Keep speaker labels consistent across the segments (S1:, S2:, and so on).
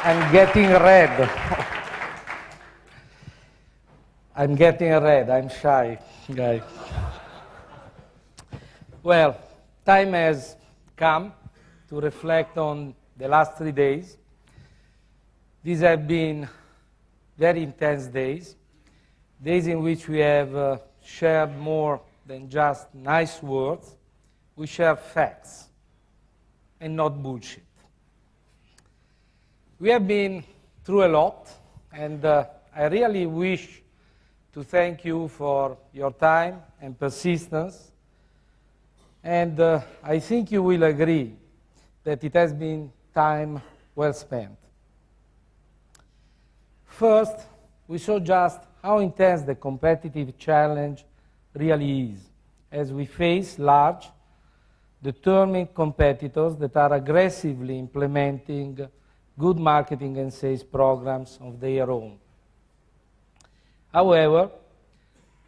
S1: I'm getting red. I'm getting red. I'm shy, guys. Well, time has come to reflect on the last 3 days. These have been very intense days, days in which we have shared more than just nice words. We share facts and not bullshit. We have been through a lot, and I really wish to thank you for your time and persistence. And I think you will agree that it has been time well spent. First, we saw just how intense the competitive challenge really is, as we face large, determined competitors that are aggressively implementing good marketing and sales programs of their own. However,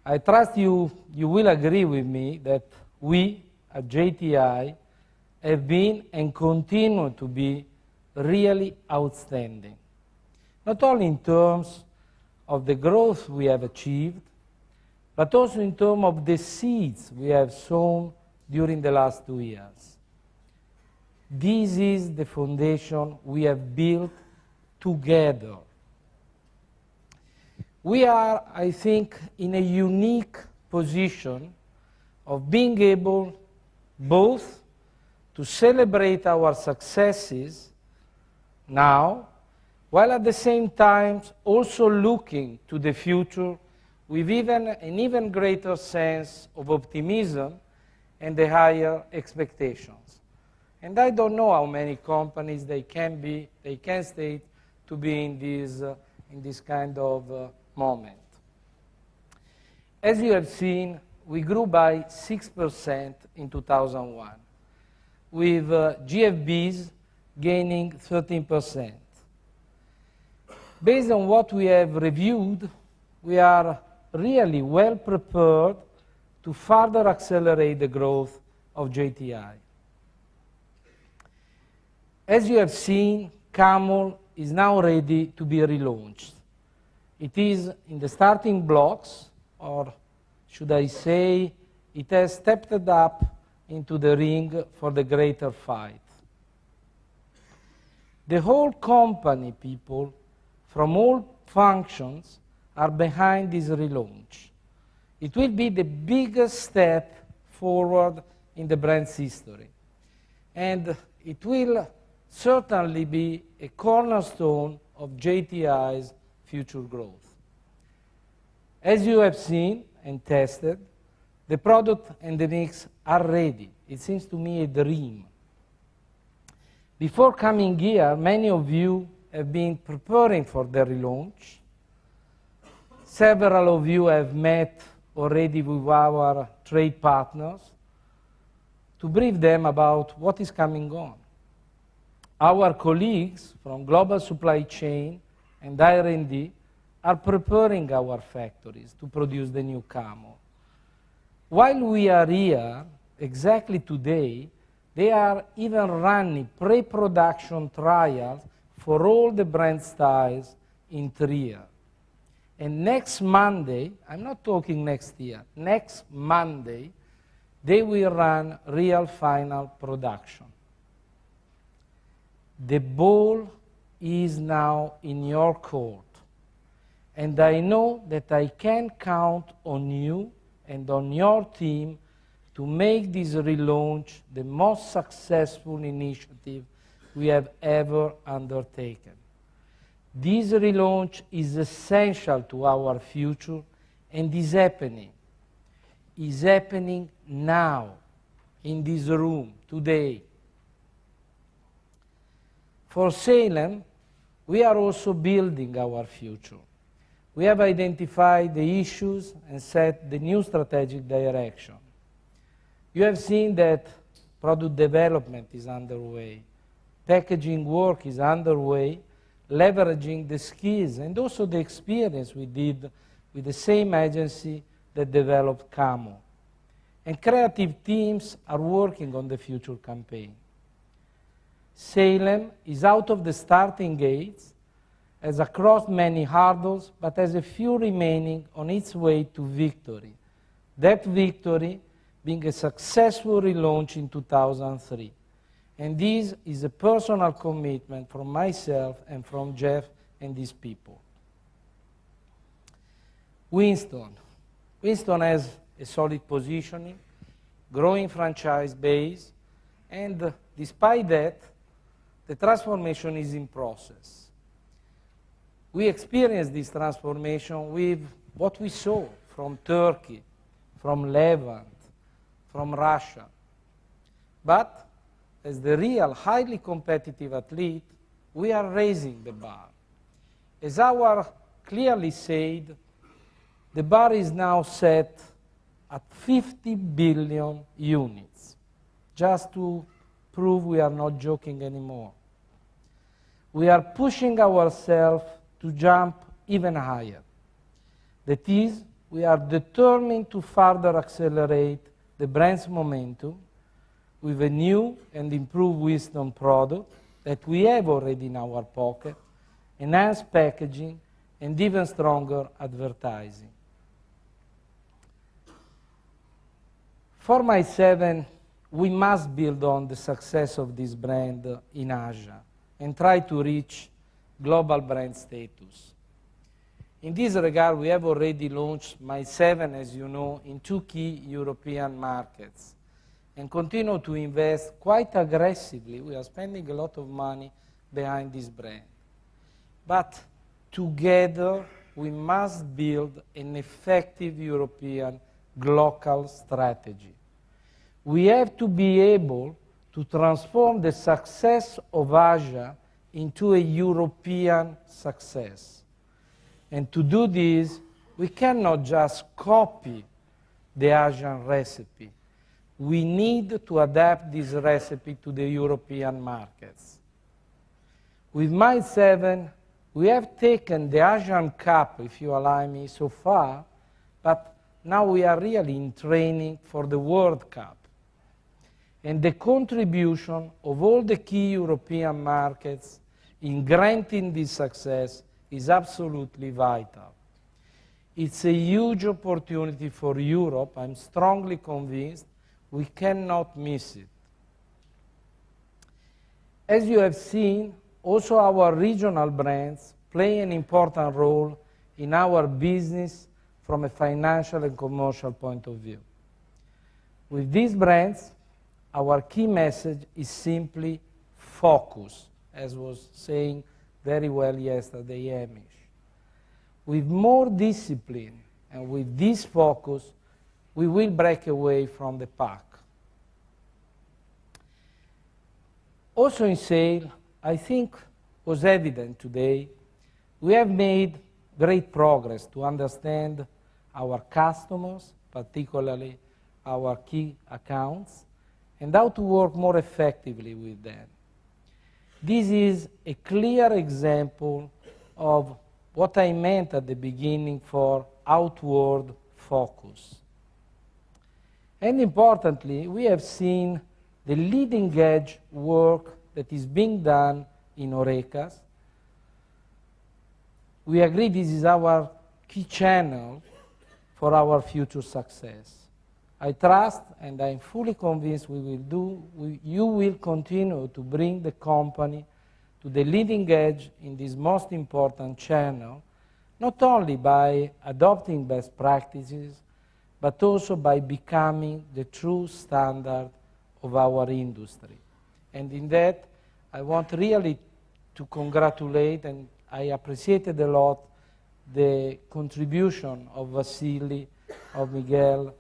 S1: I trust you will agree with me that we at JTI have been and continue to be really outstanding, not only in terms of the growth we have achieved, but also in terms of the seeds we have sown during the last 2 years. This is the foundation we have built together. We are, I think, in a unique position of being able both to celebrate our successes now, while at the same time also looking to the future with an even greater sense of optimism and the higher expectations. And I don't know how many companies they can state to be in this kind of moment. As you have seen, we grew by 6% in 2001, with GFBs gaining 13%. Based on what we have reviewed, we are really well prepared to further accelerate the growth of JTI. As you have seen, Camel is now ready to be relaunched. It is in the starting blocks, or should I say, it has stepped up into the ring for the greater fight. The whole company, people, from all functions, are behind this relaunch. It will be the biggest step forward in the brand's history. And it will certainly be a cornerstone of JTI's future growth. As you have seen and tested, the product and the mix are ready. It seems to me a dream. Before coming here, many of you have been preparing for the relaunch. Several of you have met already with our trade partners to brief them about what is coming on. Our colleagues from global supply chain and R&D are preparing our factories to produce the new Camel. While we are here, exactly today, they are even running pre-production trials for all the brand styles in Trier. And next Monday, I'm not talking next year, next Monday, they will run real final production. The ball is now in your court, and I know that I can count on you and on your team to make this relaunch the most successful initiative we have ever undertaken. This relaunch is essential to our future and is happening. Is happening now, in this room, today. For Salem, we are also building our future. We have identified the issues and set the new strategic direction. You have seen that product development is underway. Packaging work is underway, leveraging the skills and also the experience we did with the same agency that developed Camel. And creative teams are working on the future campaign. Salem is out of the starting gates, has crossed many hurdles, but has a few remaining on its way to victory. That victory being a successful relaunch in 2003. And this is a personal commitment from myself and from Jeff and these people. Winston. Winston has a solid positioning, growing franchise base, and despite that, the transformation is in process. We experienced this transformation with what we saw from Turkey, from Levant, from Russia. But as the real highly competitive athlete, we are raising the bar. As our clearly said, the bar is now set at 50 billion units, just to prove we are not joking anymore. We are pushing ourselves to jump even higher. That is, we are determined to further accelerate the brand's momentum with a new and improved Winston product that we have already in our pocket, enhanced packaging, and even stronger advertising. For my 7, we must build on the success of this brand in Asia and try to reach global brand status. In this regard, we have already launched My 7, as you know, in 2 key European markets and continue to invest quite aggressively. We are spending a lot of money behind this brand. But together, we must build an effective European local strategy. We have to be able to transform the success of Asia into a European success. And to do this, we cannot just copy the Asian recipe. We need to adapt this recipe to the European markets. With My 7, we have taken the Asian Cup, if you allow me, so far, but now we are really in training for the World Cup. And the contribution of all the key European markets in granting this success is absolutely vital. It's a huge opportunity for Europe. I'm strongly convinced we cannot miss it. As you have seen, also our regional brands play an important role in our business from a financial and commercial point of view. With these brands, our key message is simply focus, as was saying very well yesterday, Hamish. With more discipline and with this focus, we will break away from the pack. Also in sale, I think was evident today, we have made great progress to understand our customers, particularly our key accounts, and how to work more effectively with them. This is a clear example of what I meant at the beginning for outward focus. And importantly, we have seen the leading edge work that is being done in HoReCas. We agree this is our key channel for our future success. I trust and I'm fully convinced you will continue to bring the company to the leading edge in this most important channel, not only by adopting best practices, but also by becoming the true standard of our industry. And in that, I want really to congratulate, and I appreciated a lot the contribution of Vasily, of Miguel,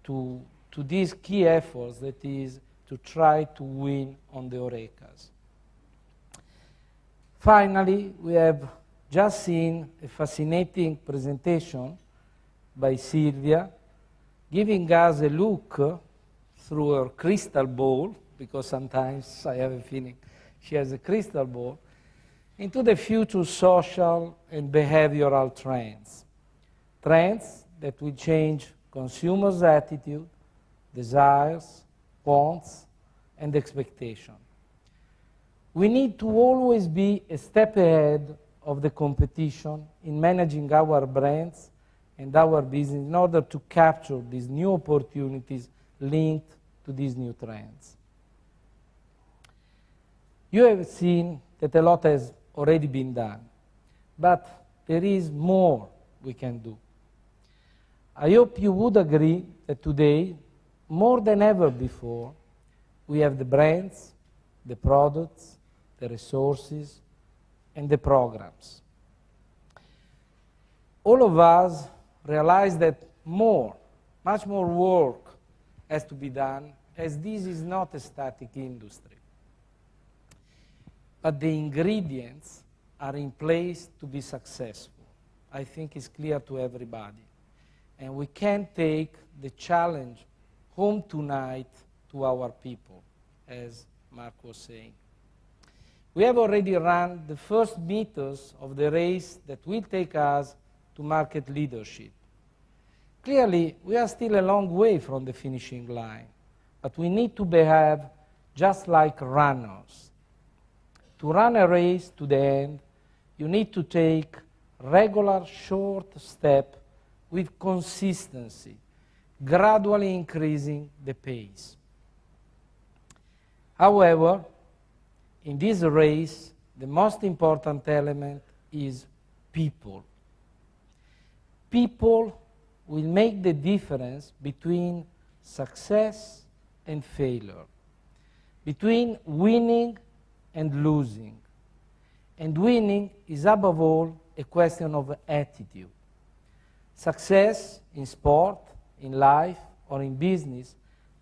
S1: to these key efforts, that is, to try to win on the HoReCas. Finally, we have just seen a fascinating presentation by Silvia, giving us a look through her crystal ball, because sometimes I have a feeling she has a crystal ball, into the future social and behavioral trends. Trends that will change consumers' attitude, desires, wants, and expectations. We need to always be a step ahead of the competition in managing our brands and our business in order to capture these new opportunities linked to these new trends. You have seen that a lot has already been done, but there is more we can do. I hope you would agree that today, more than ever before, we have the brands, the products, the resources, and the programs. All of us realize that much more work has to be done, as this is not a static industry. But the ingredients are in place to be successful. I think it's clear to everybody. And we can take the challenge home tonight to our people, as Mark was saying. We have already run the first meters of the race that will take us to market leadership. Clearly, we are still a long way from the finishing line, but we need to behave just like runners. To run a race to the end, you need to take regular short steps with consistency, gradually increasing the pace. However, in this race, the most important element is people. People will make the difference between success and failure, between winning and losing. And winning is above all a question of attitude. Success in sport, in life, or in business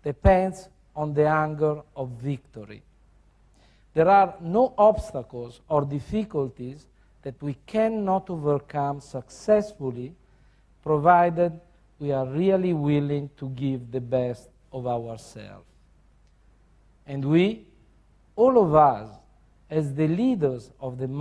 S1: depends on the hunger of victory. There are no obstacles or difficulties that we cannot overcome successfully, provided we are really willing to give the best of ourselves. And we, all of us, as the leaders of the